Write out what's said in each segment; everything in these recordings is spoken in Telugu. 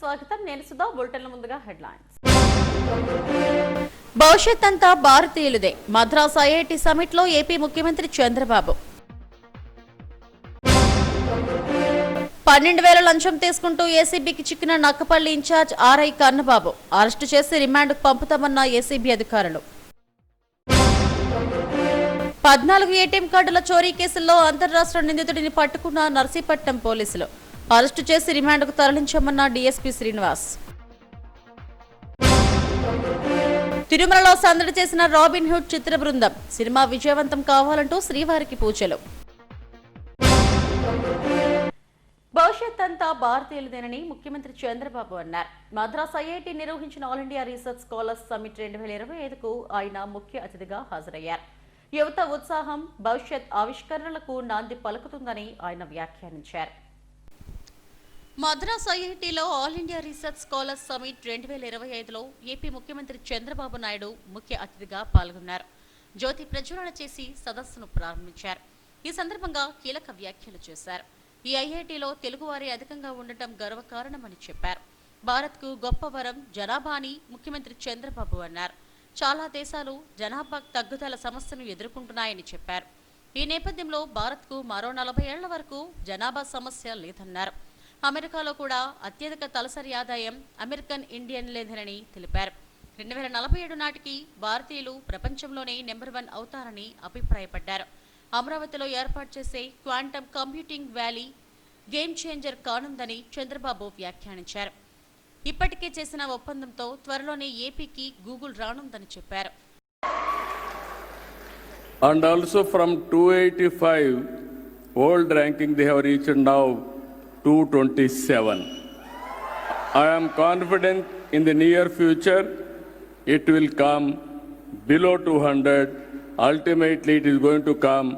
స్వాగతం. నేను సుధా. బులెటిన్ల ముందుగా హెడ్లైన్స్. భవిష్యత్ అంతా భారతీయులదే. మద్రాస్ ఐఐటి సమిట్ లో ఏపీ ముఖ్యమంత్రి చంద్రబాబు. 12,000 లంచం తీసుకుంటూ ఏసీబీకి చిక్కిన Nakkapalli in-charge RI Kannababu arrest చేసి రిమాండ్కు పంపుతామన్న ఏసీబీ అధికారులు. 14 ఏటీఎం కార్డుల చోరీ కేసుల్లో అంతర్రాష్ట్ర నిందితుడిని పట్టుకున్న నర్సీపట్నం పోలీసులు. అరెస్టు చేసి రిమాండ్కు తరలించామన్న డీఎస్పీ శ్రీనివాస్. తిరుమలలో సందడి చేసిన రాబిన్ హుడ్ చిత్ర బృందం. సినిమా విజయవంతం కావాలంటూ శ్రీవారికి పూజలు. భవిష్యత్ అంతా భారతీయులదేనని ముఖ్యమంత్రి చంద్రబాబు అన్నారు. మద్రాస్ ఐఐటి నిర్వహించిన all India research scholars summit 2025కు ఆయన ముఖ్య అతిథిగా హాజరయ్యారు. యువత ఉత్సాహం భవిష్యత్ ఆవిష్కరణలకు నాంది పలుకుతుందని ఆయన వ్యాఖ్యానించారు. మద్రాస్ ఐఐటిలో all India research scholars summit 2025లో ఏపీ ముఖ్యమంత్రి చంద్రబాబు నాయుడు ముఖ్య అతిథిగా పాల్గొన్నారు. జ్యోతి ప్రజ్వలన చేసి సదస్సును ప్రారంభించారు. ఈ సందర్భంగా కీలక వ్యాఖ్యలు చేశారు. ఈ ఐఐటిలో తెలుగువారే అధికంగా ఉండటం గర్వకారణమని చెప్పారు. భారత్కు గొప్ప వరం జనాభా అని ముఖ్యమంత్రి చంద్రబాబు అన్నారు. చాలా దేశాలు జనాభా తగ్గుదల సమస్యను ఎదుర్కొంటున్నాయని చెప్పారు. ఈ నేపథ్యంలో భారత్కు మరో 40 ఏళ్ల వరకు జనాభా సమస్య లేదన్నారు. అమెరికాలో కూడా అత్యధిక తలసరి ఆదాయం అమెరికన్ ఇండియన్లేదని తెలిపారు. 2047 నాటికి భారతీయులు ప్రపంచంలోనే నెంబర్ 1 అవుతారని అభిప్రాయపడ్డారు. అమరావతిలో ఏర్పాటు చేసే quantum computing valley game changer కానుందని చంద్రబాబు వ్యాఖ్యానించారు. ఇప్పటికే చేసిన ఒప్పందంతో త్వరలోనే ఏపీకి గూగుల్ రానుందని చెప్పారు. And also from 285 world ranking they have reached now 227. I am confident in the near future it will come below 200. Ultimately it is going to come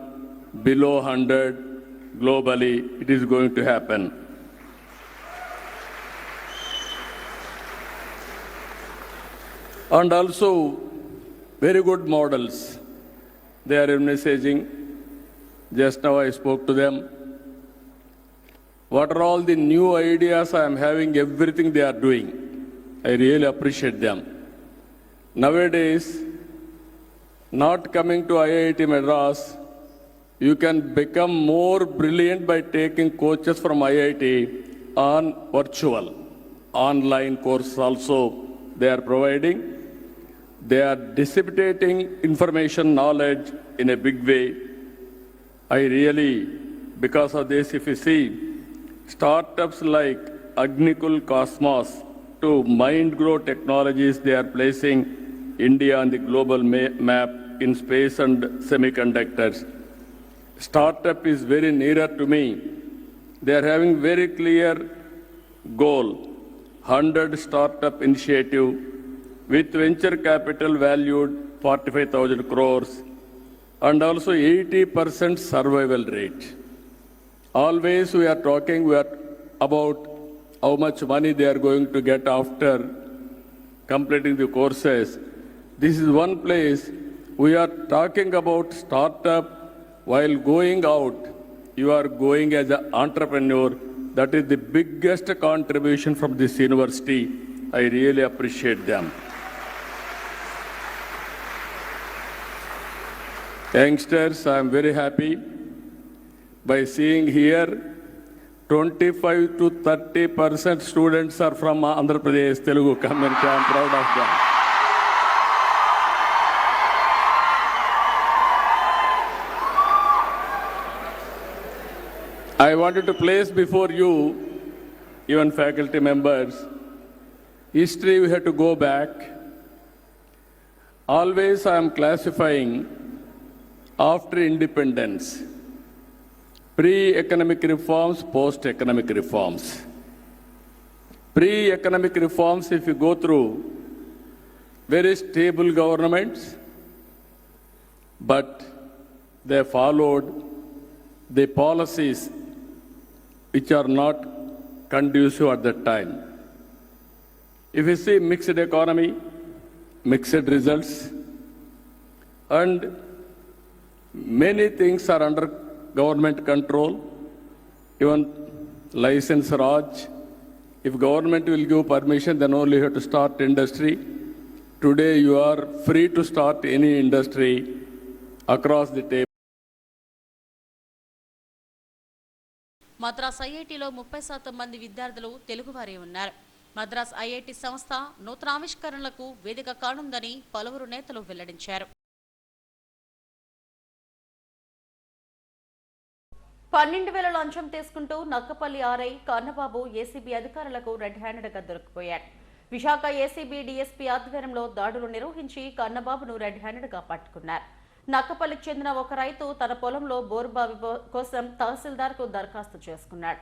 below 100. Globally it is going to happen. And also very good models they are messaging. Just now I spoke to them. What are all the new ideas I am having, everything they are doing. I really appreciate them. Nowadays, not coming to IIT Madras, you can become more brilliant by taking courses from IIT on virtual, online course also they are providing. They are disseminating information knowledge in a big way. I really, because of this, if you see, startups like Agnikul Cosmos to MindGrow Technologies, they are placing India on the global map in space and semiconductors. Startup is very nearer to me. They are having very clear goal, 100 startup initiative with venture capital valued 45,000 crores and also 80% survival rate. Always we are talking about how much money they are going to get after completing the courses. This is one place we are talking about startup. While going out, you are going as an entrepreneur. That is the biggest contribution from this university. I really appreciate them. Youngsters, I am very happy by seeing here 25 to 30% students are from Andhra Pradesh Telugu community. I am proud of them. I wanted to place before you, even faculty members, history we have to go back. Always I am classifying after independence, pre-economic reforms, post-economic reforms. Pre-economic reforms, if you go through, very stable governments, but they followed the policies which are not conducive at that time. If you see mixed economy, mixed results, and many things are under government control, even license Raj, If government will give permission, then only you have to start industry. Today you are free to start any industry across the table. Madras ఐఐటిలో 30% మంది విద్యార్థులు తెలుగువారే ఉన్నారు. మద్రాస్ ఐఐటి సంస్థ నూతన ఆవిష్కరణలకు వేదిక కానుందని పలువురు నేతలు వెల్లడించారు. 12,000 లంచం తీసుకుంటూ నక్కపల్లి ఆర్ఐ కన్నబాబు ఏసీబీ అధికారులకు రెడ్ హ్యాండెడ్గా దొరికిపోయాడు. విశాఖ ఏసీబీ డీఎస్పీ ఆధ్వర్యంలో దాడులు నిర్వహించి కన్నబాబును రెడ్ హ్యాండెడ్గా పట్టుకున్నారు. నక్కపల్లికి చెందిన ఒక రైతు తన పొలంలో బోరుబావి కోసం తహసీల్దార్కు దరఖాస్తు చేసుకున్నాడు.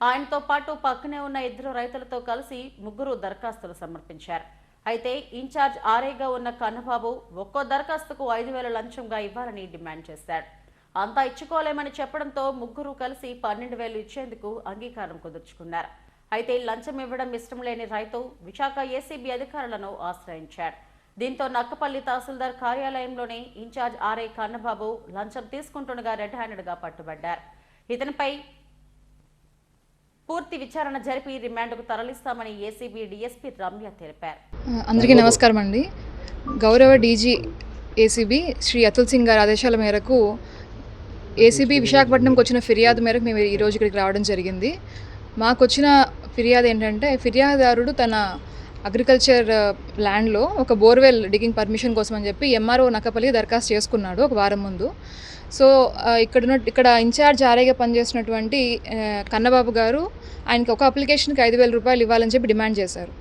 ఆయనతో పాటు పక్కనే ఉన్న 2 రైతులతో కలిసి 3 దరఖాస్తులు సమర్పించారు. అయితే ఇన్ఛార్జ్ ఆర్ఐగా ఉన్న కన్నబాబు ఒక్కో దరఖాస్తుకు 5,000 లంచంగా ఇవ్వాలని డిమాండ్ చేశాడు. అంతా ఇచ్చుకోలేమని చెప్పడంతో 3 కలిసి 12,000 ఇచ్చేందుకు అంగీకారం కుదుర్చుకున్నారు. అయితే లంచం ఇవ్వడం ఇష్టం లేని రైతు విశాఖ ఏసీబీ అధికారులను ఆశ్రయించాడు. దీంతో నక్కపల్లి తహసీల్దార్ కార్యాలయంలోనే ఇన్ఛార్జ్ ఆర్ఐ కన్నబాబు లంచం తీసుకుంటుండగా రెడ్ హ్యాండెడ్గా పట్టుబడ్డారు. ఇతనిపై పూర్తి విచారణ జరిపి రిమాండ్కు తరలిస్తామని ఏసీబీ డీఎస్పీ రమ్య తెలిపారు. అందరికీ నమస్కారం అండి. గౌరవ డీజీ ఏసీబీ శ్రీ అతుల్ సింగ్ గారి ఆదేశాల మేరకు ఏసీబీ విశాఖపట్నంకి వచ్చిన ఫిర్యాదు మేరకు మేము ఈరోజు ఇక్కడికి రావడం జరిగింది. మాకు వచ్చిన ఫిర్యాదు ఏంటంటే ఫిర్యాదుదారుడు తన అగ్రికల్చర్ ల్యాండ్లో ఒక బోర్వెల్ డిగింగ్ పర్మిషన్ కోసం అని చెప్పి ఎంఆర్ఓ నక్కపల్లి దరఖాస్తు చేసుకున్నాడు ఒక వారం ముందు. సో ఇక్కడ ఇన్ఛార్జ్ ఆర్ఐగా పనిచేసినటువంటి కన్నబాబు గారు ఆయనకి ఒక అప్లికేషన్కి 5,000 రూపాయలు ఇవ్వాలని చెప్పి డిమాండ్ చేశారు.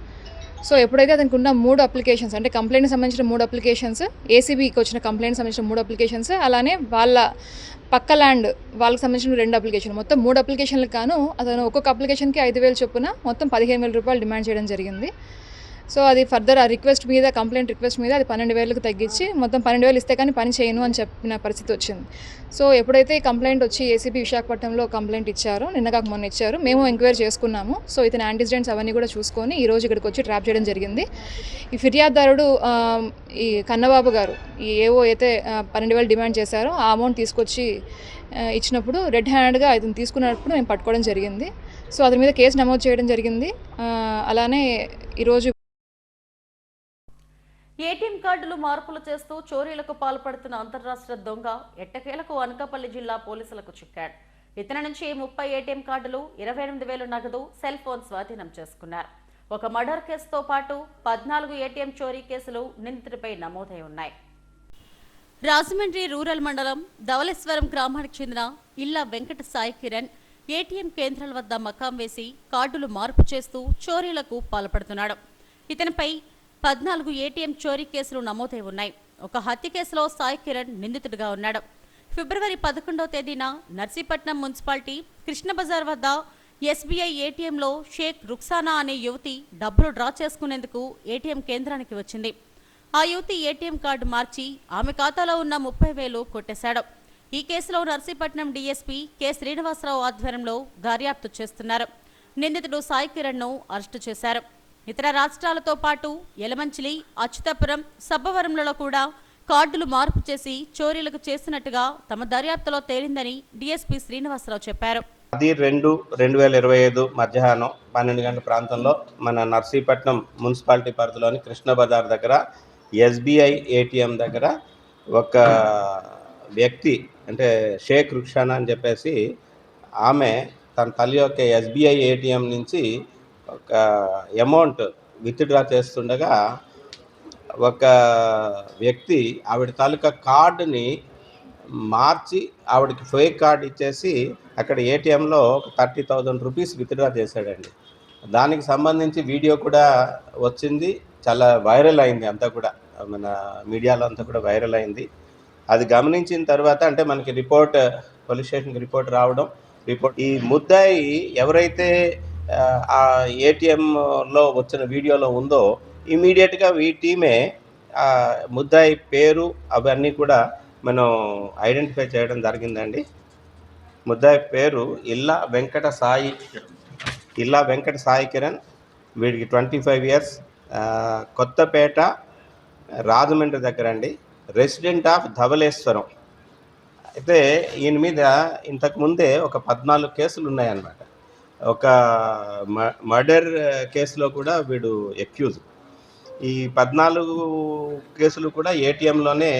సో ఎప్పుడైతే అతనికి ఉన్న 3 అప్లికేషన్స్ అంటే కంప్లైంట్కి సంబంధించిన 3 అప్లికేషన్స్, ఏసీబీకి వచ్చిన కంప్లైంట్కి సంబంధించిన 3 అప్లికేషన్స్, అలానే వాళ్ళ పక్క ల్యాండ్ వాళ్ళకి సంబంధించిన 2 అప్లికేషన్, మొత్తం 3 అప్లికేషన్లకు గాను అతను ఒక్కొక్క అప్లికేషన్కి 5,000 చొప్పున మొత్తం 15,000 రూపాయలు డిమాండ్ చేయడం జరిగింది. సో అది ఫర్దర్ ఆ రిక్వెస్ట్ మీద కంప్లైంట్ రిక్వెస్ట్ మీద అది 12,000కు తగ్గించి మొత్తం 12,000 ఇస్తే కానీ పని చేయను అని చెప్పిన పరిస్థితి వచ్చింది. సో ఎప్పుడైతే ఈ కంప్లైంట్ వచ్చి ఏసీబీ విశాఖపట్నంలో కంప్లైంట్ ఇచ్చారో, నిన్నగాక మొన్న ఇచ్చారు, మేము ఎంక్వైరీ చేసుకున్నాము. సో ఇతని యాంటిసిడెంట్స్ అవన్నీ కూడా చూసుకొని ఈరోజు ఇక్కడికి వచ్చి ట్రాప్ చేయడం జరిగింది. ఈ ఫిర్యాదుదారుడు ఈ కన్నబాబు గారు ఈ ఏవో అయితే 12,000 డిమాండ్ చేశారో ఆ అమౌంట్ తీసుకొచ్చి ఇచ్చినప్పుడు రెడ్ హ్యాండెడ్గా అతను తీసుకున్నప్పుడు మేము పట్టుకోవడం జరిగింది. సో అతని మీద కేసు నమోదు చేయడం జరిగింది. అలానే ఈరోజు ఏటీఎం కార్డులు మార్పులు చేస్తూ చోరీలకు పాల్పడుతున్న అంతర్రాష్ట్ర దొంగ ఎట్టకేలకు అనకాపల్లి జిల్లా పోలీసులకు చిక్కాడు. ఇతని నుంచి 30 ఏటీఎం కార్డులు, 28,000 నగదు, సెల్ ఫోన్ స్వాధీనం చేసుకున్నారు. ఒక మర్డర్ కేసుతో పాటు 14 ఏటీఎం చోరీ కేసులు నిందితుడిపై నమోదై ఉన్నాయి. రాజమండ్రి రూరల్ మండలం ధవళేశ్వరం గ్రామానికి చెందిన ఇల్లా వెంకట సాయి కిరణ్ ఏటీఎం కేంద్రాల వద్ద మకాం వేసి కార్డులు మార్పు చేస్తూ చోరీలకు పాల్పడుతున్నాడు. ఇతనిపై 14 ఏటీఎం చోరీ కేసులు నమోదై ఉన్నాయి. ఒక హత్య కేసులో సాయి కిరణ్ నిందితుడిగా ఉన్నాడు. ఫిబ్రవరి 11వ తేదీన నర్సీపట్నం మున్సిపాలిటీ కృష్ణ బజార్ వద్ద ఎస్బీఐ ఏటీఎంలో షేక్ రుక్సానా అనే యువతి డబ్బులు డ్రా చేసుకునేందుకు ఏటీఎం కేంద్రానికి వచ్చింది. ఆ యువతి ఏటీఎం కార్డు మార్చి ఆమె ఖాతాలో ఉన్న 30,000 కొట్టేశాడు. ఈ కేసులో నర్సీపట్నం డీఎస్పీ కె శ్రీనివాసరావు ఆధ్వర్యంలో దర్యాప్తు చేస్తున్నారు. నిందితుడు సాయి కిరణ్ను అరెస్టు చేశారు. ఇతర రాష్ట్రాలతో పాటు యలమంచిలి, అచ్యుతాపురం, సబ్బవరంలలో కూడా కార్డులు మార్పు చేసి చోరీలకు చేసినట్టుగా తమ దర్యాప్తులో తేలిందని డీఎస్పీ శ్రీనివాసరావు చెప్పారు. 10/2/2025 మధ్యాహ్నం 12 గంటల ప్రాంతంలో మన నర్సీపట్నం మున్సిపాలిటీ పరిధిలోని కృష్ణ బజార్ దగ్గర ఎస్బీఐ ఏటీఎం దగ్గర ఒక వ్యక్తి అంటే షేక్ రుక్షానా అని చెప్పేసి ఆమె తన తల్లి యొక్క ఎస్బీఐ ఏటీఎం నుంచి ఒక అమౌంట్ విత్డ్రా చేస్తుండగా ఒక వ్యక్తి ఆవిడ తాలూకా కార్డుని మార్చి ఆవిడకి ఫేక్ కార్డు ఇచ్చేసి అక్కడ ఏటీఎంలో ఒక 30,000 రూపీస్ విత్డ్రా చేశాడండి. దానికి సంబంధించి వీడియో కూడా వచ్చింది, చాలా వైరల్ అయింది, అంతా కూడా మన మీడియాలో అంతా కూడా వైరల్ అయింది. అది గమనించిన తర్వాత అంటే మనకి రిపోర్ట్ పోలీస్ స్టేషన్కి రిపోర్ట్ రావడం, ఈ ముద్దాయి ఎవరైతే ఆ ఏటీఎంలో వచ్చిన వీడియోలో ఉందో ఇమీడియట్గా ఈ టీమే ముద్దాయి పేరు అవన్నీ కూడా మనం ఐడెంటిఫై చేయడం జరిగిందండి. ముద్దాయి పేరు ఇల్లా వెంకట సాయి కిరణ్, వీడికి 25 years, కొత్తపేట రాజమండ్రి దగ్గర అండి, రెసిడెంట్ ఆఫ్ ధవళేశ్వరం. అయితే ఈయన మీద ఇంతకుముందే ఒక 14 కేసులు ఉన్నాయన్నమాట. ఒక మర్డర్ కేసులో కూడా వీడు ఎక్యూజ్. ఈ 14 కేసులు కూడా ఏటీఎంలోనే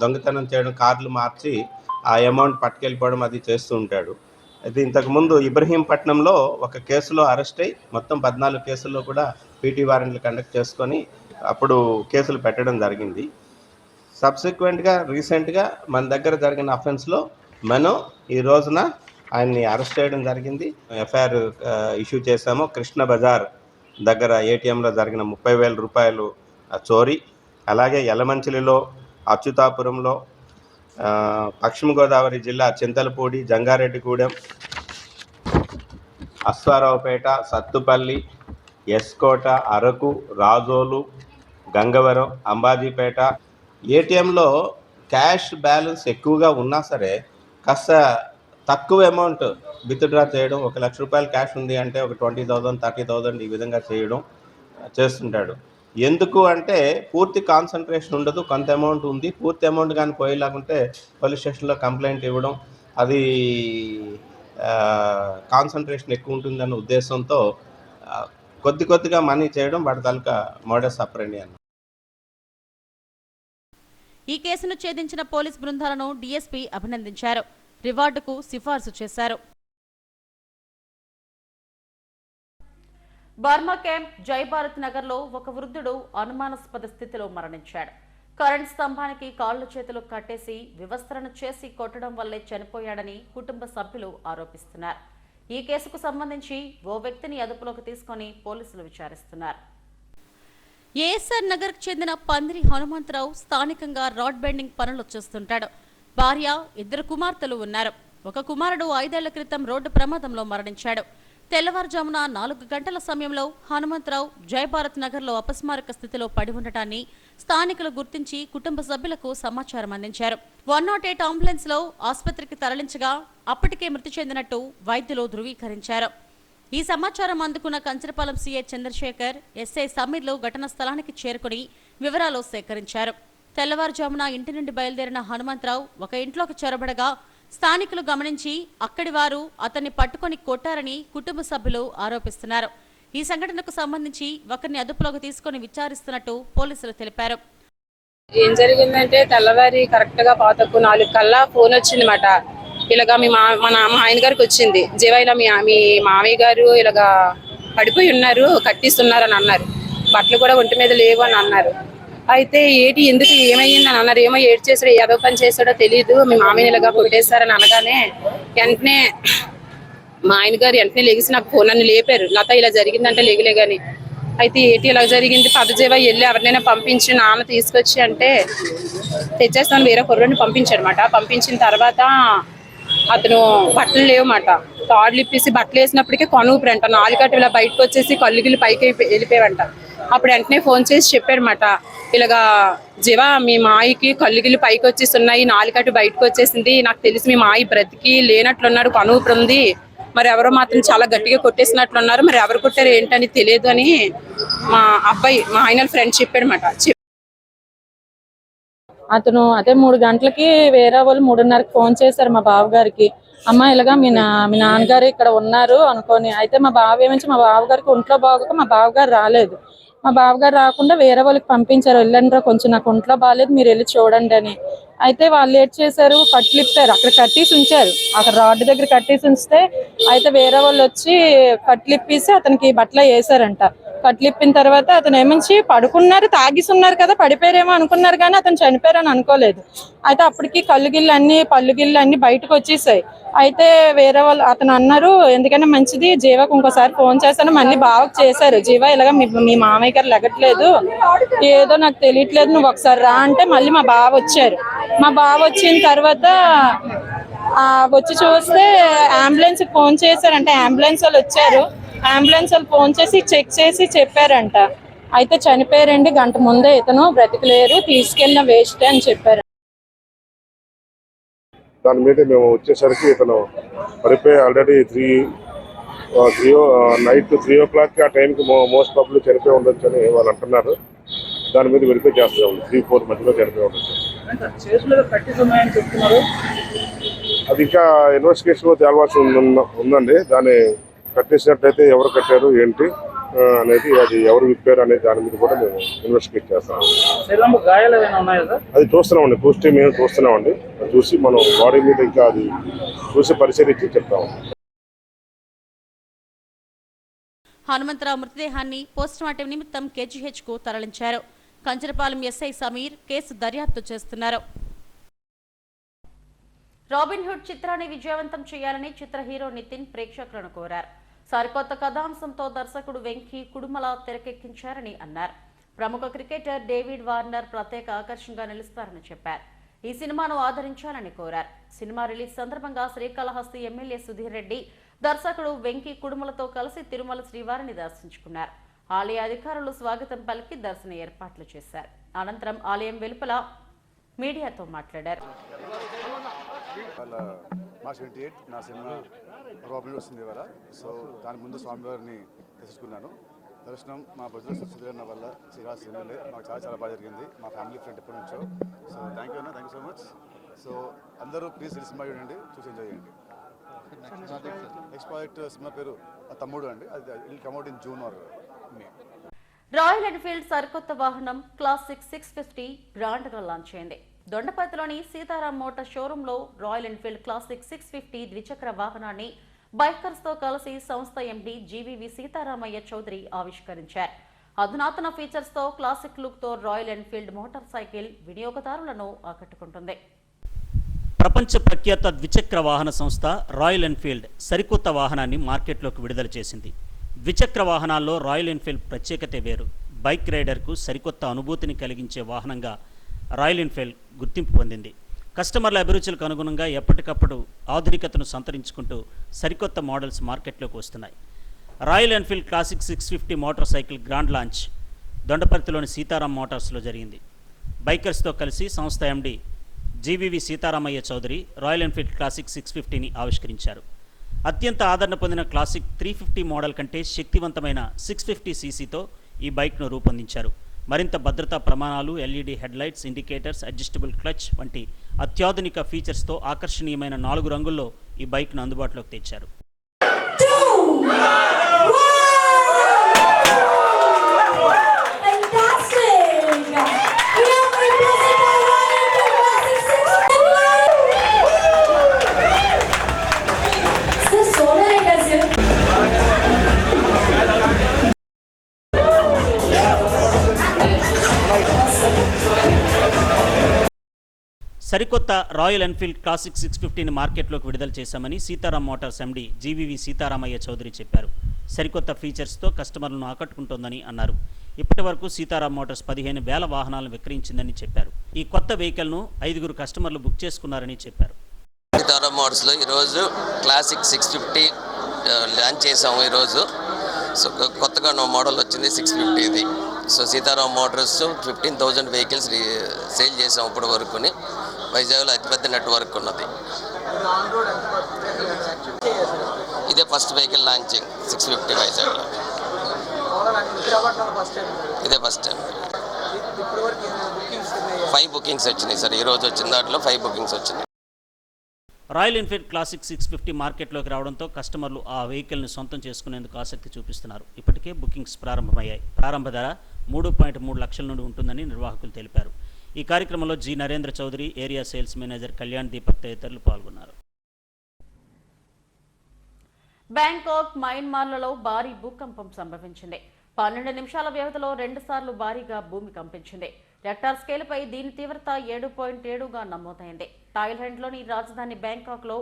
దొంగతనం చేయడం, కార్లు మార్చి ఆ అమౌంట్ పట్టుకెళ్ళిపోవడం అది చేస్తూ ఉంటాడు. అయితే ఇంతకుముందు ఇబ్రహీంపట్నంలో ఒక కేసులో అరెస్ట్ అయ్యి మొత్తం 14 కేసుల్లో కూడా పీటీ వారెంట్లు కండక్ట్ చేసుకొని అప్పుడు కేసులు పెట్టడం జరిగింది. సబ్సిక్వెంట్గా రీసెంట్గా మన దగ్గర జరిగిన అఫెన్స్లో మనం ఈ రోజున ఆయన్ని అరెస్ట్ చేయడం జరిగింది. ఎఫ్ఐఆర్ ఇష్యూ చేశాము. కృష్ణ బజార్ దగ్గర ఏటీఎంలో జరిగిన 30,000 రూపాయలు చోరీ, అలాగే యలమంచిలిలో, అచ్యుతాపురంలో, పశ్చిమ గోదావరి జిల్లా చింతలపూడి, జంగారెడ్డిగూడెం, అశ్వారావుపేట, సత్తుపల్లి, ఎస్కోట, అరకు, రాజోలు, గంగవరం, అంబాజీపేట. ఏటీఎంలో క్యాష్ బ్యాలెన్స్ ఎక్కువగా ఉన్నా సరే కాస్త తక్కువ అమౌంట్ విత్డ్రా చేయడం, 1 లక్ష రూపాయలు క్యాష్ ఉంది అంటే ఒక 20,000, 30,000 ఈ విధంగా చేస్తుంటాడు. ఎందుకు అంటే పూర్తి కాన్సన్ట్రేషన్ ఉండదు, కొంత అమౌంట్ ఉంది, పూర్తి అమౌంట్ కానీ పోయేలాగుంటే పోలీస్ స్టేషన్లో కంప్లైంట్ ఇవ్వడం, అది కాన్సన్ట్రేషన్ ఎక్కువ ఉంటుందన్న ఉద్దేశంతో కొద్దిగా మనీ చేయడం వాటి తాలూకా మోడస్ ఆపరెండి అన్న. ఈ కేసును ఛేదించిన పోలీస్ బృందాలను డీఎస్పీ అభినందించారు. రివార్డుకు సిఫార్సు చేశారు. బర్మా క్యాంప్ జై భారత్ నగర్లో ఒక వృద్ధుడు అనుమానాస్పద స్థితిలో మరణించాడు. కరెంట్ స్తంభానికి కాళ్లు చేతులు కట్టేసి వివస్త్రణ చేసి కొట్టడం వల్లే చనిపోయాడని కుటుంబ సభ్యులు ఆరోపిస్తున్నారు. ఈ కేసుకు సంబంధించి ఓ వ్యక్తిని అదుపులోకి తీసుకుని పోలీసులు విచారిస్తున్నారు. ఏఎస్ఆర్ నగర్ కు చెందిన పందిరి హనుమంతరావు స్థానికంగా రాడ్ బెండింగ్ పనులు చేస్తుంటాడు. భార్య, 2 కుమార్తెలు ఉన్నారు. ఒక కుమారుడు 5 ఏళ్ల క్రితం రోడ్డు ప్రమాదంలో మరణించాడు. తెల్లవారుజామున 4 గంటల సమయంలో హనుమంతరావు జై భారత్ నగర్లో అపస్మారక స్థితిలో పడి ఉండటాన్ని స్థానికులు గుర్తించి కుటుంబ సభ్యులకు సమాచారం అందించారు. 108 అంబులెన్స్ లో ఆసుపత్రికి తరలించగా అప్పటికే మృతి చెందినట్టు వైద్యులు ధృవీకరించారు. ఈ సమాచారం అందుకున్న కంచరపాలెం సీఐ చంద్రశేఖర్, ఎస్ఐ సమీర్లు ఘటనా స్థలానికి చేరుకుని వివరాలు సేకరించారు. తెల్లవారుజామున ఇంటి నుండి బయలుదేరిన హనుమంతరావు ఒక ఇంట్లోకి చొరబడగా స్థానికులు గమనించి అక్కడి వారు అతన్ని పట్టుకొని కొట్టారని కుటుంబ సభ్యులు ఆరోపిస్తున్నారు. ఈ సంఘటనకు సంబంధించి ఒకరిని అదుపులోకి తీసుకుని విచారిస్తున్నట్టు పోలీసులు తెలిపారు. ఏం జరిగిందంటే తెల్లవారి కరెక్ట్ గా 4 కల్లా ఫోన్ వచ్చిందన్నమాట. ఇలాగా మా ఆయన గారికి వచ్చింది, జీవైలా మీ మామయ్య గారు ఇలాగా పడిపోయి ఉన్నారు, కట్టిస్తున్నారు అని అన్నారు. బట్టలు కూడా ఒంటి మీద లేవు అని అన్నారు. అయితే ఏంటి ఎందుకు ఏమైంది అని అన్నారు. ఏమో ఏడు చేసాడో ఏదో పని చేసాడో తెలియదు, మీ మామయ్యని ఇలాగా కొట్టేశారని అనగానే వెంటనే మా ఆయన గారు వెంటనే లెగిసి నాకు ఫోన్ అని లేపారు. లత ఇలా జరిగిందంటే లేగలే కానీ. అయితే ఏంటి ఇలా జరిగింది, పదజీవ వెళ్ళి ఎవరినైనా పంపించి నాన్న తీసుకొచ్చి అంటే తెచ్చేస్తాను వేరే కుర్రని పంపించాడనమాట. పంపించిన తర్వాత అతను బట్టలు లేవన్నమాట. తాడులు ఇప్పేసి బట్టలు వేసినప్పటికీ కొనుగుపరంట, 4 గంటలు ఇలా బయటకు వచ్చేసి కళ్ళుగిల్లి పైకి వెళ్ళిపోయావంట. అప్పుడు వెంటనే ఫోన్ చేసి చెప్పాడనమాట, ఇలాగా జీవ మీ మాయికి కళ్ళుగిల్లి పైకి వచ్చేస్తున్నాయి, 4 గంటలు బయటకు వచ్చేసింది, నాకు తెలిసి మీ మాయి బ్రతికి లేనట్లున్నాడు, కొనుగుపరుంది, మరి ఎవరో మాత్రం చాలా గట్టిగా కొట్టేసినట్లున్నారు, మరి ఎవరు కొట్టారు ఏంటని తెలియదు అని మా అబ్బాయి మా ఆయన ఫ్రెండ్ చెప్పాడనమాట. అతను అదే 3 గంటలకి వేరే వాళ్ళు 3:30కి ఫోన్ చేశారు మా బావగారికి. అమ్మ ఇలాగా మీ నాన్నగారు ఇక్కడ ఉన్నారు అనుకోని. అయితే మా బావ ఏమించి మా బావగారికి ఒంట్లో బాగోక మా బావగారు రాలేదు. మా బావగారు రాకుండా వేరే వాళ్ళకి పంపించారు, వెళ్ళండి కొంచెం నాకు ఒంట్లో బాగాలేదు మీరు వెళ్ళి చూడండి అని. అయితే వాళ్ళు ఏం చేశారు, కట్లు ఇప్పారు, అక్కడ కట్టేసి ఉంచారు, అక్కడ రాడ్డు దగ్గర కట్టేసి ఉంచితే అయితే వేరే వాళ్ళు వచ్చి కట్లు ఇప్పేసి అతనికి బట్టలు వేసారంట. కట్లు ఇప్పిన తర్వాత అతను ఏమించి పడుకున్నారు, తాగిస్తున్నారు కదా, పడిపోయారేమో అనుకున్నారు కానీ అతను చనిపోయారని అనుకోలేదు. అయితే అప్పటికి పళ్ళు గిళ్ళు అన్ని బయటకు వచ్చేసాయి. అయితే వేరే వాళ్ళు అతను అన్నారు, ఎందుకైనా మంచిది జీవకు ఇంకోసారి ఫోన్ చేశాను, మళ్ళీ బావకు చేశారు, జీవ ఇలాగ మీ మామయ్య గారు లెగట్లేదు, ఏదో నాకు తెలియట్లేదు, నువ్వు ఒకసారి రా అంటే మళ్ళీ మా బావ వచ్చారు. మా బావ వచ్చిన తర్వాత వచ్చి చూస్తే అంబులెన్స్ ఫోన్ చేశారంటే అంబులెన్స్ వాళ్ళు వచ్చారు. అంబులెన్స్ వాళ్ళు ఫోన్ చేసి చెక్ చేసి చెప్పారంట, అయితే చనిపోయారండి, గంట ముందే ఇతను బ్రతికలేరు, తీసుకెళ్ళిన వేస్ట్ అని చెప్పారు. దాని మీద మేము వచ్చేసరికి ఇతను పడిపోయి ఆల్రెడీ నైట్ 3 o'clock ఆ టైంకి మోస్ట్ ప్రాబబ్లీ చనిపోయి ఉండొచ్చు అని వాళ్ళు అంటున్నారు. దాని మీద వెరిఫై చేస్తూ ఉంది, 3-4 మధ్యలో చనిపోయి ఉండొచ్చు. అది ఇంకా ఇన్వెస్టిగేషన్లో తేలవాల్సి ఉందండి. దాన్ని కట్టేసినట్టయితే ఎవరు కట్టారు ఏంటి అనేది, అది ఎవరు విప్పారు అనేది దాని మీద కూడా మేము ఇన్వెస్టిగేట్ చేస్తాం. అది చూస్తున్నామండి, పోస్ట్ మేము చూస్తున్నామండి. అది చూసి మనం బాడీ మీద ఇంకా అది చూసి పరిశీలించి చెప్తాము. హనుమంతరావు మృతదేహాన్ని పోస్టుమార్టం నిమిత్తం కేజీహెచ్కు తరలించారు. కంచరపాలెం ఎస్ఐ సమీర్ కేసు దర్యాప్తు చేస్తున్నారు. రాబిన్ హుడ్ చిత్రాన్ని విజయవంతం చేయాలని చిత్ర హీరో నితిన్ ప్రేక్షకులను కోరారు. సరికొత్త కథాంశంతో దర్శకుడు వెంకీ కుడుమల తెరకెక్కించారని అన్నారు. ప్రముఖ క్రికెటర్ డేవిడ్ వార్నర్ ప్రత్యేక ఆకర్షణగా నిలుస్తారని చెప్పారు. ఈ సినిమాను ఆదరించాలని కోరారు. సినిమా రిలీజ్ సందర్భంగా శ్రీకాళహస్తి ఎమ్మెల్యే సుధీర్ రెడ్డి దర్శకుడు వెంకీ కుడుమలతో కలిసి తిరుమల శ్రీవారిని దర్శించుకున్నారు. ఆలయ అధికారులు స్వాగతం పలికి దర్శన ఏర్పాట్లు చేశారు. అనంతరం ఆలయం వెలుపల మీడియాతో మాట్లాడారు. మార్చ్ 28 నా సినిమా రాబిన్ హుడ్ వస్తుంది ఇవాళ. సో దాని ముందు స్వామివారిని దర్శించుకున్నాను. దర్శనం మా భద్ర సుధీరన్న వల్ల శ్రీరాజ్ సినిమాలే మాకు చాలా బాగా జరిగింది. మా ఫ్యామిలీ ఫ్రెండ్ ఎప్పటి నుంచో. సో థ్యాంక్ యూ అన్న, thank you so much. So అందరూ ప్లీజ్ ఈ సినిమా చూడండి, చూసి ఎంజాయ్ చేయండి. నెక్స్ట్ ప్రాజెక్ట్ సినిమా పేరు తమ్ముడు అండి. అది will come out in June or May. Royal Enfield సరికొత్త వాహనం క్లాసిక్ 650 గ్రాండ్ గా లాంచ్ అయింది. దొండపతిలోని సీతారాం మోటార్ షోరూమ్ లో రాయల్ ఎన్ఫీల్డ్ క్లాసిక్ 650 ద్విచక్ర వాహనాన్ని బైకర్స్ తో కలిసి సంస్థ ఎండీ జీవీవీ సీతారామయ్య చౌదరి ఆవిష్కరించారు. అధునాతన ఫీచర్స్ తో క్లాసిక్ లుక్ తో రాయల్ ఎన్ఫీల్డ్ మోటార్ సైకిల్ వినియోగదారులను ఆకట్టుకుంటుంది. ప్రపంచ ప్రఖ్యాత ద్విచక్ర వాహన సంస్థ రాయల్ ఎన్ఫీల్డ్ సరికొత్త వాహనాన్ని మార్కెట్లోకి విడుదల చేసింది. ద్విచక్ర వాహనాల్లో రాయల్ ఎన్ఫీల్డ్ ప్రత్యేకత వేరు. బైక్ రైడర్కు సరికొత్త అనుభూతిని కలిగించే వాహనంగా రాయల్ ఎన్ఫీల్డ్ గుర్తింపు పొందింది. కస్టమర్ల అభిరుచులకు అనుగుణంగా ఎప్పటికప్పుడు ఆధునికతను సంతరించుకుంటూ సరికొత్త మోడల్స్ మార్కెట్లోకి వస్తున్నాయి. Royal Enfield Classic 650 motor cycle grand launch దొండపర్తిలోని సీతారాం మోటార్స్లో జరిగింది. బైకర్స్తో కలిసి సంస్థ MD GVV Sitaramaiah Chowdary Royal Enfield Classic 650ని ఆవిష్కరించారు. అత్యంత ఆదరణ పొందిన క్లాసిక్ 350 మోడల్ కంటే శక్తివంతమైన 650 సీసీతో ఈ బైక్ను రూపొందించారు. మరింత భద్రతా ప్రమాణాలు, LED headlights, indicators, adjustable clutch వంటి అత్యాధునిక ఫీచర్స్తో ఆకర్షణీయమైన 4 రంగుల్లో ఈ బైక్ను అందుబాటులోకి తెచ్చారు. సరికొత్త రాయల్ ఎన్ఫీల్డ్ క్లాసిక్ 650ని మార్కెట్లోకి విడుదల చేశామని Sitaram Motors MD GVV Sitaramaiah Chowdary చెప్పారు. సరికొత్త ఫీచర్స్తో కస్టమర్లను ఆకట్టుకుంటోందని అన్నారు. ఇప్పటి వరకు సీతారాం మోటార్స్ 15,000 వాహనాలను విక్రయించిందని చెప్పారు. ఈ కొత్త వెహికల్ను 5 కస్టమర్లు బుక్ చేసుకున్నారని చెప్పారు. సీతారాం మోటార్స్లో ఈరోజు క్లాసిక్ 650 లాంచ్ చేసాము. ఈరోజు సో కొత్తగా మోడల్ వచ్చింది 650 ఇది. So Sitaram Motors 15,000 vehicles sale చేసాం ఇప్పటి వరకుని. వైజాగ్లో అతిపెద్ద నెట్వర్క్ ఉన్నది. ఇదే ఫస్ట్ వెహికల్ లాంచింగ్ 650 వైజాగ్లో. ఇదే ఫస్ట్ టైం. 5 బుకింగ్స్ వచ్చినాయి సార్. ఈరోజు వచ్చిన దాంట్లో 5 బుకింగ్స్ వచ్చినాయి. రాయల్ ఎన్ఫీల్డ్ క్లాసిక్ 650 మార్కెట్లోకి రావడంతో కస్టమర్లు ఆ వెహికల్ని సొంతం చేసుకునేందుకు ఆసక్తి చూపిస్తున్నారు. ఇప్పటికే బుకింగ్స్ ప్రారంభమయ్యాయి. ప్రారంభ ధర 3.3 లక్షల నుండి ఉంటుందని నిర్వాహకులు తెలిపారు. ఈ కార్యక్రమంలో G Narendra Chowdary, area sales manager Kalyan Deepak తదితరులు పాల్గొన్నారు. బ్యాంకాక్, మయన్మార్లలో భారీ భూకంపం సంభవించింది. 12 నిమిషాల వ్యవధిలో 2 సార్లు భారీగా భూమి కంపించింది. రెక్టార్ స్కేలుపై దీని తీవ్రత 7.7గా నమోదైంది. థాయిలాండ్లోని రాజధాని బ్యాంకాక్లో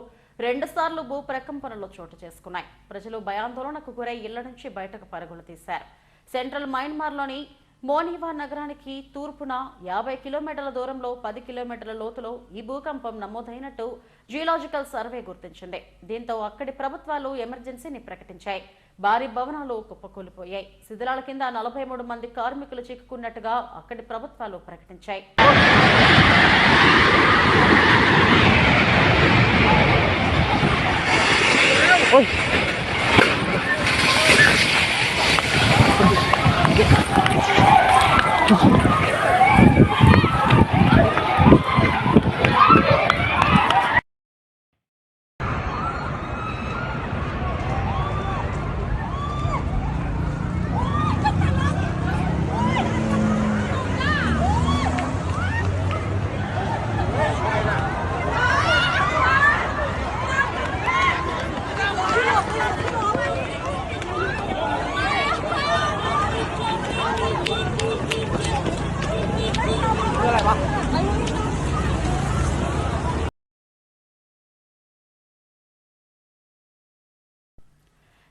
2 సార్లు భూ ప్రకంపనలు చోటు చేసుకున్నాయి. ప్రజలు భయాందోళనకు గురై ఇళ్ల నుంచి బయటకు పరుగులు తీశారు. సెంట్రల్ మయన్మార్లోని మోనివా నగరానికి తూర్పున 50 కిలోమీటర్ల దూరంలో 10 కిలోమీటర్ల లోతులో ఈ భూకంపం నమోదైనట్టు జియోలాజికల్ సర్వే గుర్తించింది. దీంతో అక్కడి ప్రభుత్వాలు ఎమర్జెన్సీని ప్రకటించాయి. భారీ భవనాలు కుప్పకూలిపోయాయి. శిథిలాల కింద 43 మంది కార్మికులు చిక్కుకున్నట్టుగా అక్కడి ప్రభుత్వాలు ప్రకటించాయి.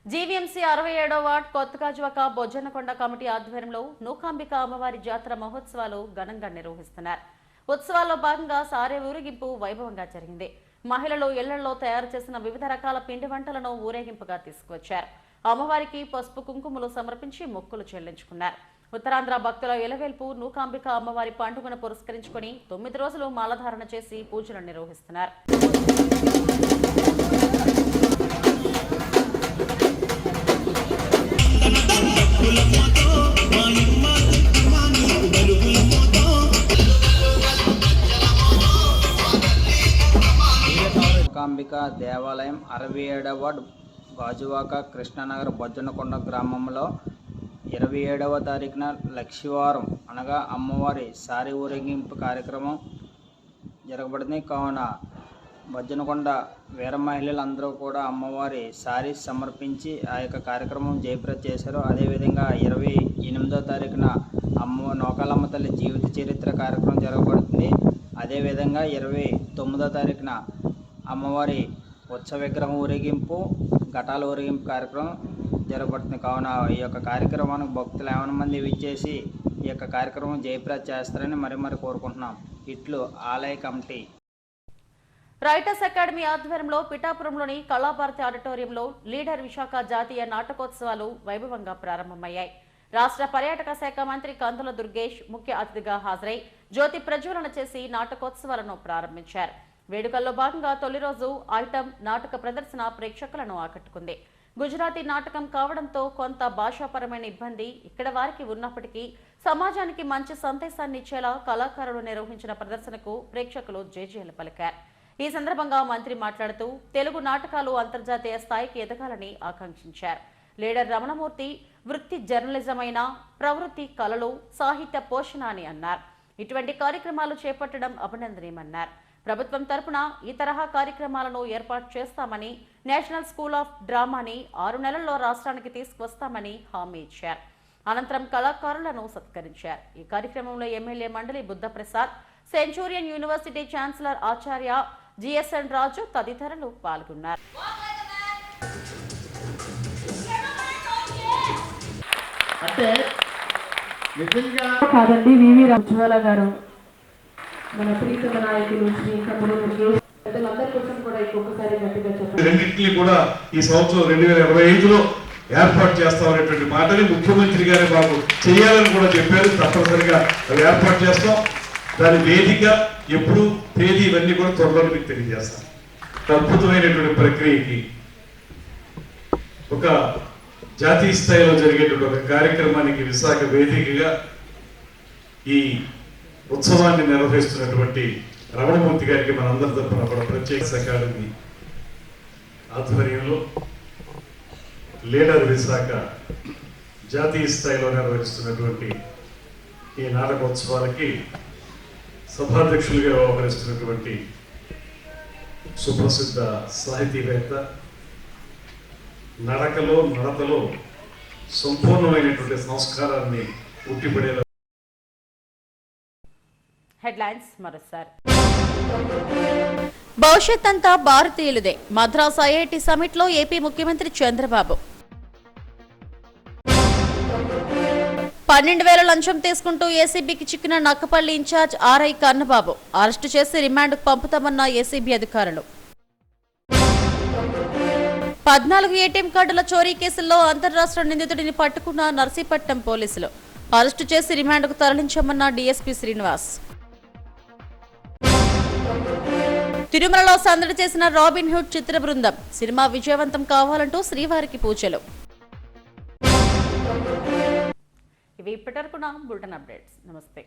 జీవీఎంసీ 67వ వార్డ్ కొత్తగాజువాక బొజ్జన్నకొండ కమిటీ ఆధ్వర్యంలో నూకాంబిక అమ్మవారి జాతర మహోత్సవాలు ఘనంగా నిర్వహిస్తున్నారు. ఉత్సవాల్లో భాగంగా సారే ఊరేగింపు వైభవంగా జరిగింది. మహిళలు ఇళ్లలో తయారు చేసిన వివిధ రకాల పిండి వంటలను ఊరేగింపుగా తీసుకువచ్చారు. అమ్మవారికి పసుపు కుంకుమలు సమర్పించి మొక్కులు చెల్లించుకున్నారు. ఉత్తరాంధ్ర భక్తుల ఇలవేల్పు నూకాంబిక అమ్మవారి పండుగను పురస్కరించుకుని 9 రోజులు మాలధారణ చేసి పూజలు నిర్వహిస్తున్నారు. నూకాంబిక దేవాలయం 67వ వార్డు గాజువాక కృష్ణానగర్ బొజ్జన్నకొండ గ్రామంలో 27వ తారీఖున లక్షవారం అనగా అమ్మవారి సారి ఊరేగింపు కార్యక్రమం జరగబడింది. కావున బొజ్జన్నకొండ వీర మహిళలందరూ కూడా అమ్మవారి సారీ సమర్పించి ఆ యొక్క కార్యక్రమం జయప్రద చేశారు. అదేవిధంగా 28వ తారీఖున నూకాలమ్మ తల్లి జీవిత చరిత్ర కార్యక్రమం జరగబడుతుంది. అదేవిధంగా 29వ తారీఖున అమ్మవారి ఉత్సవ విగ్రహం ఊరేగింపు ఘటాల ఊరేగింపు కార్యక్రమం జరగబడుతుంది. కావున ఈ యొక్క కార్యక్రమానికి భక్తులు 50 మంది విచ్చేసి ఈ యొక్క కార్యక్రమం జయప్రద చేస్తారని మరి కోరుకుంటున్నాం. ఇట్లు ఆలయ కమిటీ. రైటర్స్ అకాడమీ ఆధ్వర్యంలో పిఠాపురంలోని కళాభారతి ఆడిటోరియంలో లీడర్ విశాఖ జాతీయ నాటకోత్సవాలు వైభవంగా ప్రారంభమయ్యాయి. రాష్ట్ర పర్యాటక శాఖ మంత్రి కందుల దుర్గేష్ ముఖ్య అతిథిగా హాజరై జ్యోతి ప్రజ్వలన చేసి నాటకోత్సవాలను ప్రారంభించారు. వేడుకల్లో భాగంగా తొలి రోజు ఐటమ్ నాటక ప్రదర్శన ప్రేక్షకులను ఆకట్టుకుంది. గుజరాతీ నాటకం కావడంతో కొంత భాషాపరమైన ఇబ్బంది ఇక్కడ వారికి ఉన్నప్పటికీ సమాజానికి మంచి సందేశాన్ని ఇచ్చేలా కళాకారులు నిర్వహించిన ప్రదర్శనకు ప్రేక్షకులు జేజేలు పలికారు. ఈ సందర్భంగా మంత్రి మాట్లాడుతూ తెలుగు నాటకాలు అంతర్జాతీయ స్థాయికి ఎదగాలని ఆకాంక్షించారు. లీడర్ రమణమూర్తి వృత్తి జర్నలిజం అయినా ప్రవృత్తి కళలు సాహిత్య పోషణ అని అన్నారు. ఇటువంటి కార్యక్రమాలు చేపట్టడం అభినందనీయమన్నారు. ప్రభుత్వం తరపున ఈ తరహా కార్యక్రమాలను ఏర్పాటు చేస్తామని, నేషనల్ స్కూల్ ఆఫ్ డ్రామాని 6 నెలల్లో రాష్ట్రానికి తీసుకువస్తామని హామీ ఇచ్చారు. అనంతరం కళాకారులను సత్కరించారు. ఈ కార్యక్రమంలో ఎమ్మెల్యే మండలి బుద్ధప్రసాద్, సెంచూరియన్ యూనివర్సిటీ ఛాన్సలర్ ఆచార్య జిఎస్ఎన్ రాజు తదితరులు పాల్గొన్నారు. అంటే నిజంగా కాదండి వివి ఉజ్వల గారు, మన ప్రీతమ నాయకులు శ్రీ కందుల దుర్గేష్ పెద్దలందరి కోసం కూడా ఇంకొకసారి గట్టిగా చెప్పండి. రెండింటినీ కూడా ఈ సంవత్సరం 2025లో ఏర్పాటు చేస్తామనేటువంటి మాటని ముఖ్యమంత్రి గారే మాకు చేయాలని కూడా చెప్పారు. తప్పనిసరిగా అవి ఏర్పాటు చేస్తాం. దాని వేదిక ఎప్పుడు తేదీ ఇవన్నీ కూడా త్వరలో మీకు తెలియజేస్తాం. అద్భుతమైనటువంటి ప్రక్రియకి ఒక జాతీయ స్థాయిలో జరిగేటువంటి ఒక కార్యక్రమానికి విశాఖ వేదికగా ఈ ఉత్సవాన్ని నిర్వహిస్తున్నటువంటి రమణమూర్తి గారికి మనందరి తరఫున కూడా ప్రత్యేక అకాడమీ ఆధ్వర్యంలో లీడర్ విశాఖ జాతీయ స్థాయిలో నిర్వహిస్తున్నటువంటి ఈ నాటకోత్సవాలకి సభాధ్యక్షులుగా వ్యవహరిస్తున్నటువంటి సుప్రసిద్ధ సాహితీవేత్త, నడతలో సంపూర్ణమైనటువంటి సంస్కారాన్ని ఉట్టిపడేలా. హెడ్లైన్స్ మరోసారి. భవిష్యత్ అంతా భారతీయులదే. మద్రాస్ ఐఐటి సమిట్ లో ఏపీ ముఖ్యమంత్రి చంద్రబాబు. 12,000 లంచం తీసుకుంటూ ఏసీబీకి చిక్కిన Nakkapalli in-charge RI Kannababu arrest చేసి రిమాండ్కు పంపుతామన్న ఏసీబీ అధికారులు. 14 ఏటీఎం కార్డుల చోరీ కేసుల్లో అంతర్రాష్ట్ర నిందితుడిని పట్టుకున్న నర్సీపట్నం పోలీసులు అరెస్టు చేసి రిమాండ్కు తరలించామన్న డీఎస్పీ శ్రీనివాస్. తిరుమలలో సందడి చేసిన రాబిన్ హుడ్ చిత్ర బృందం. సినిమా విజయవంతం కావాలంటూ శ్రీవారికి పూజలు. ఇవి ఇప్పటివరకు నా బులెటిన్ అప్డేట్స్. నమస్తే.